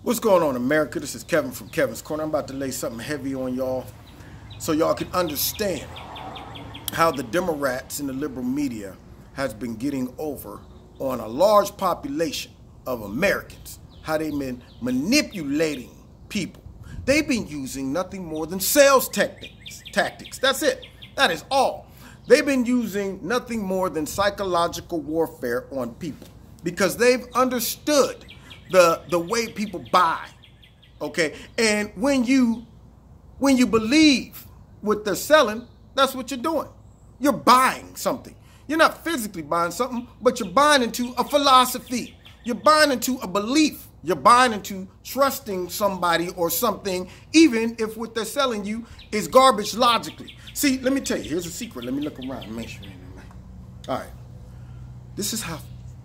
What's going on, America? This is Kevin from Kevin's Corner. I'm about to lay something heavy on y'all so y'all can understand how the Democrats and the liberal media has been getting over on a large population of Americans, how they've been manipulating people. They've been using nothing more than sales tactics. That's it. That is all. They've been using nothing more than psychological warfare on people because they've understood the way people buy, okay? And when you believe what they're selling, that's what you're doing. You're buying something. You're not physically buying something, but you're buying into a philosophy. You're buying into a belief. You're buying into trusting somebody or something, even if what they're selling you is garbage logically. See, let me tell you, here's a secret. Let me look around and make sure. All right. This is how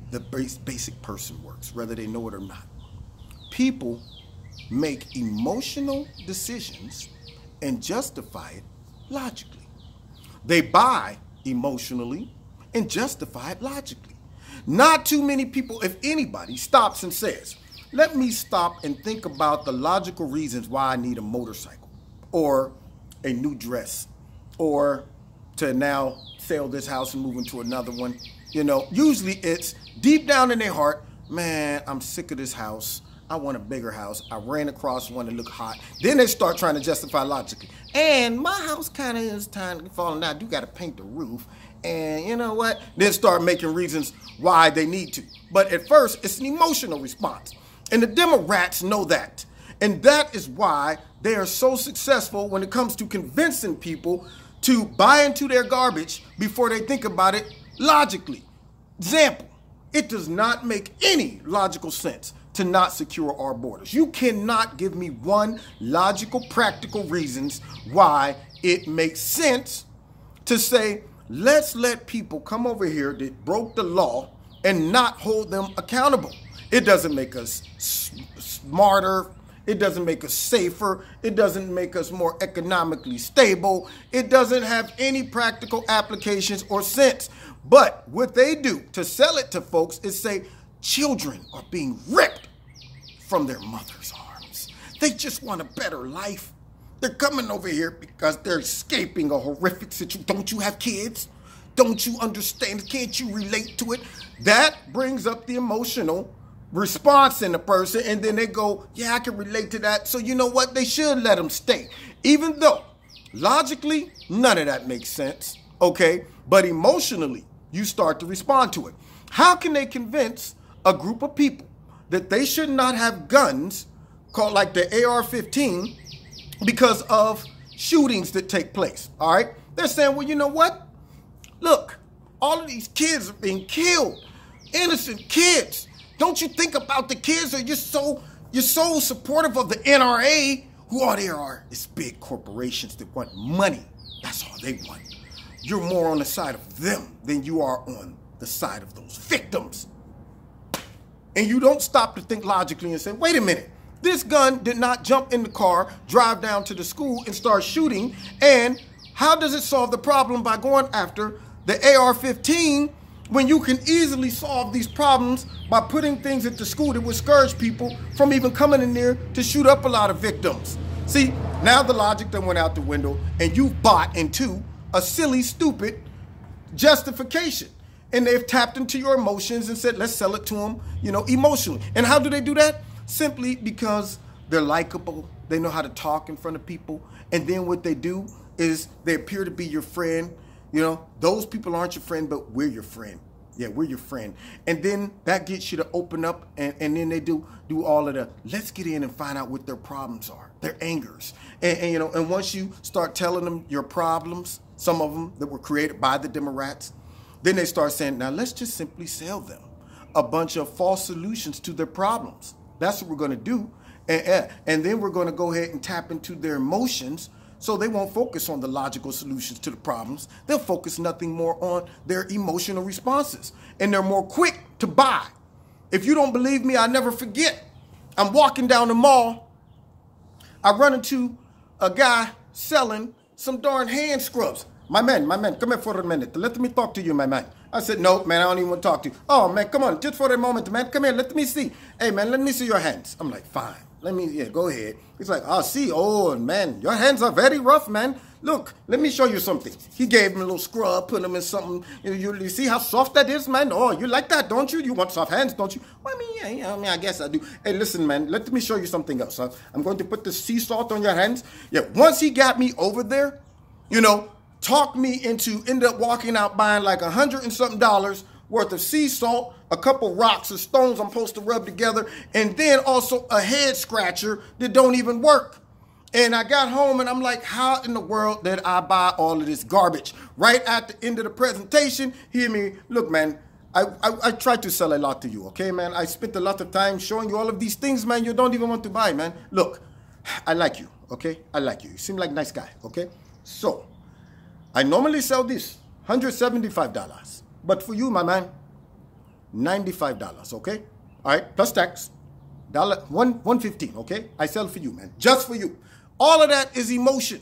the basic person works, whether they know it or not. People make emotional decisions and justify it logically. They buy emotionally and justify it logically. Not too many people, if anybody, stops and says, let me stop and think about the logical reasons why I need a motorcycle or a new dress or to now sell this house and move into another one. You know, usually it's deep down in their heart, man, I'm sick of this house. I want a bigger house. I ran across one that looked hot. Then they start trying to justify logically. And my house kind of is time to falling down. I do got to paint the roof. And you know what? Then start making reasons why they need to. But at first, it's an emotional response. And the Democrats know that. And that is why they are so successful when it comes to convincing people to buy into their garbage before they think about it logically. Example, it does not make any logical sense to not secure our borders. You cannot give me one logical, practical reasons why it makes sense to say, let's let people come over here that broke the law and not hold them accountable. It doesn't make us smarter. It doesn't make us safer. It doesn't make us more economically stable. It doesn't have any practical applications or sense. But what they do to sell it to folks is say children are being ripped from their mother's arms. They just want a better life. They're coming over here because they're escaping a horrific situation. Don't you have kids? Don't you understand? Can't you relate to it? That brings up the emotional response in the person, and then they go, yeah, I can relate to that. So you know what? They should let them stay. Even though logically, none of that makes sense, okay? But emotionally, you start to respond to it. How can they convince a group of people that they should not have guns called like the AR-15 because of shootings that take place, all right? They're saying, well, you know what? Look, all of these kids are being killed, innocent kids. Don't you think about the kids, or you're so supportive of the NRA, who all they are is big corporations that want money. That's all they want. You're more on the side of them than you are on the side of those victims. And you don't stop to think logically and say, wait a minute, this gun did not jump in the car, drive down to the school and start shooting. And how does it solve the problem by going after the AR-15 when you can easily solve these problems by putting things at the school that would discourage people from even coming in there to shoot up a lot of victims? See, now the logic that went out the window and you've bought into a silly, stupid justification. And they've tapped into your emotions and said, let's sell it to them, you know, emotionally. And how do they do that? Simply because they're likable. They know how to talk in front of people. And then what they do is they appear to be your friend. You know, those people aren't your friend, but we're your friend. Yeah, we're your friend. And then that gets you to open up, and then they do all of the, let's get in and find out what their problems are, their angers. And you know, and once you start telling them your problems, some of them that were created by the Democrats, then they start saying, now let's just simply sell them a bunch of false solutions to their problems. That's what we're going to do. And then we're going to go ahead and tap into their emotions, so they won't focus on the logical solutions to the problems. They'll focus nothing more on their emotional responses. And they're more quick to buy. If you don't believe me, I never forget. I'm walking down the mall. I run into a guy selling some darn hand scrubs. My man, come here for a minute. Let me talk to you, my man. I said, no, man, I don't even want to talk to you. Oh, man, come on, just for a moment, man. Come here, let me see. Hey, man, let me see your hands. I'm like, fine. Yeah, go ahead. He's like, I'll see. Oh, man, your hands are very rough, man. Look, let me show you something. He gave him a little scrub, put him in something. You see how soft that is, man? Oh, you like that, don't you? You want soft hands, don't you? Well, I mean, yeah, I guess I do. Hey, listen, man, let me show you something else. Huh? I'm going to put the sea salt on your hands. Yeah, once he got me over there, talked me into, ended up walking out buying like $100 and something worth of sea salt, a couple rocks or stones I'm supposed to rub together, and then also a head scratcher that don't even work. And I got home and I'm like, how in the world did I buy all of this garbage? Right at the end of the presentation, hear me, look, man, I tried to sell a lot to you, okay, man? I spent a lot of time showing you all of these things, man, you don't even want to buy, man. Look, I like you, okay? I like you. You seem like a nice guy, okay? So, I normally sell this, $175. But for you, my man, $95, okay? All right, plus tax, $115, okay? I sell for you, man, just for you. All of that is emotion.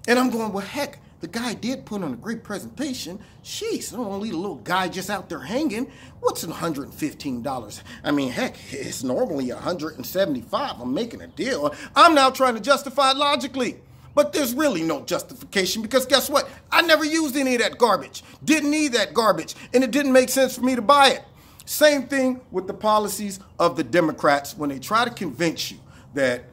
And I'm going, well, heck, the guy did put on a great presentation. Jeez, I don't want to leave a little guy just out there hanging. What's $115? I mean, heck, it's normally $175. I'm making a deal. I'm now trying to justify it logically. But there's really no justification because guess what? I never used any of that garbage. Didn't need that garbage. And it didn't make sense for me to buy it. Same thing with the policies of the Democrats when they try to convince you that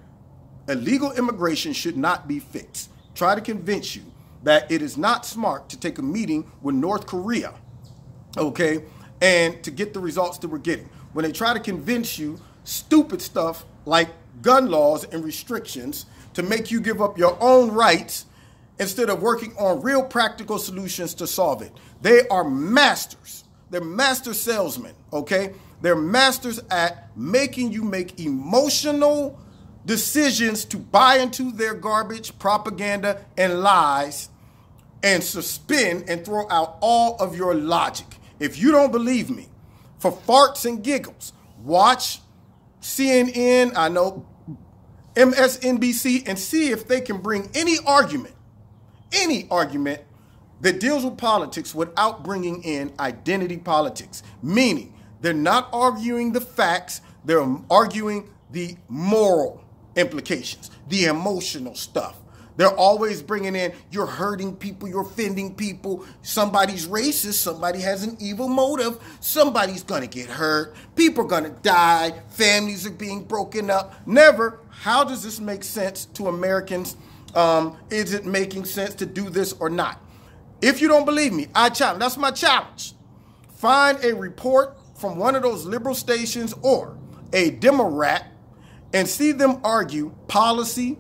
illegal immigration should not be fixed. Try to convince you that it is not smart to take a meeting with North Korea, okay, and to get the results that we're getting. When they try to convince you stupid stuff like gun laws and restrictions to make you give up your own rights instead of working on real practical solutions to solve it. They are masters. They're master salesmen, okay? They're masters at making you make emotional decisions to buy into their garbage, propaganda, and lies, and suspend and throw out all of your logic. If you don't believe me, for farts and giggles, watch CNN, I know, MSNBC, and see if they can bring any argument that deals with politics without bringing in identity politics. Meaning, they're not arguing the facts, they're arguing the moral implications, the emotional stuff. They're always bringing in, you're hurting people, you're offending people, somebody's racist, somebody has an evil motive, somebody's gonna get hurt, people are gonna die, families are being broken up. Never, how does this make sense to Americans? Is it making sense to do this or not? If you don't believe me, I challenge, that's my challenge. Find a report from one of those liberal stations or a Democrat and see them argue policy,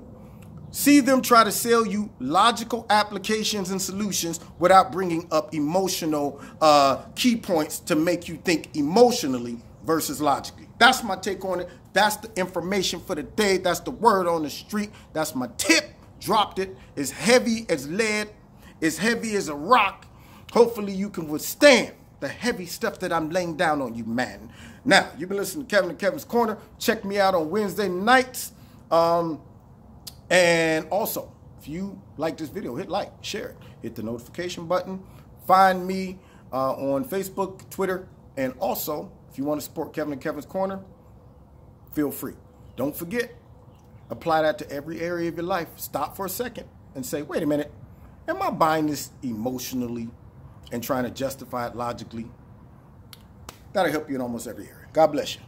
see them try to sell you logical applications and solutions without bringing up emotional key points to make you think emotionally versus logically. That's my take on it. That's the information for the day. That's the word on the street. That's my tip. Dropped it. It's heavy as lead. It's heavy as a rock. Hopefully you can withstand the heavy stuff that I'm laying down on you, man. Now, you've been listening to Kevin and Kevin's Corner. Check me out on Wednesday nights. And also, if you like this video, hit like, share it, hit the notification button. Find me on Facebook, Twitter, and also, if you want to support Kevin and Kevin's Corner, feel free. Don't forget, apply that to every area of your life. Stop for a second and say, wait a minute, am I buying this emotionally and trying to justify it logically? That'll help you in almost every area. God bless you.